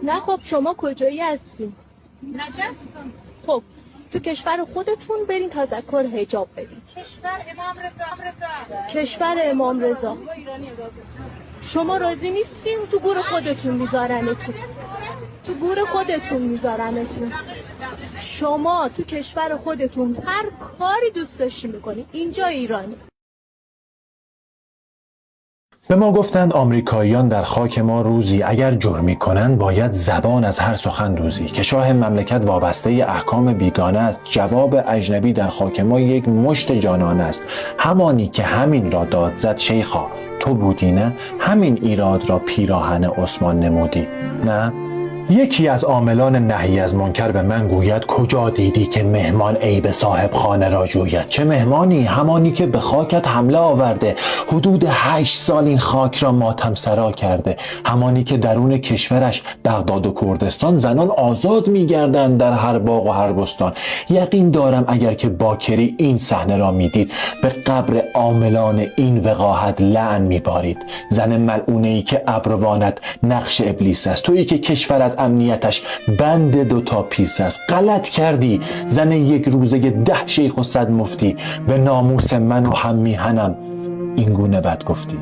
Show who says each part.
Speaker 1: نه خب شما کجایی هستین؟
Speaker 2: نجف.
Speaker 1: خب تو کشور خودتون برین تذکر حجاب بدین.
Speaker 2: کشور امام رضا.
Speaker 1: کشور امام رضا. شما راضی نیستین؟ تو گور خودتون میذارنتون. تو گور خودتون میذارنتون. شما تو کشور خودتون هر کاری دوست داشتین میکنین. اینجا ایرانی.
Speaker 3: به ما گفتند آمریکاییان در خاک ما روزی اگر جرمی کنند باید زبان از هر سخن دوزی که شاه مملکت وابسته احکام بیگانه است. جواب اجنبی در خاک ما یک مشت جانانه است. همانی که همین را داد زد شیخا تو بودی نه، همین ایراد را پیراهن عثمان نمودی نه. یکی از عاملان نهی از منکر به من گوید کجا دیدی که مهمان عیب صاحب خانه را جوید؟ چه مهمانی؟ همانی که به خاکت حمله آورده، حدود 8 سال این خاک را ماتم سرا کرده، همانی که درون کشورش بغداد و کردستان زنان آزاد می‌گردند در هر باغ و هر بستان. یقین دارم اگر که باکری این صحنه را میدید به قبر عاملان این وقاحت لعن میبارید. زن ملعونه‌ای که ابروانت نقش ابلیس است، تویی که کشورت امنیتش بند 2 تا پیس است. غلط کردی زن یک روزه 10 شیخ و 100 مفتی، به ناموس من و هم میهنم این گونه بد گفتی.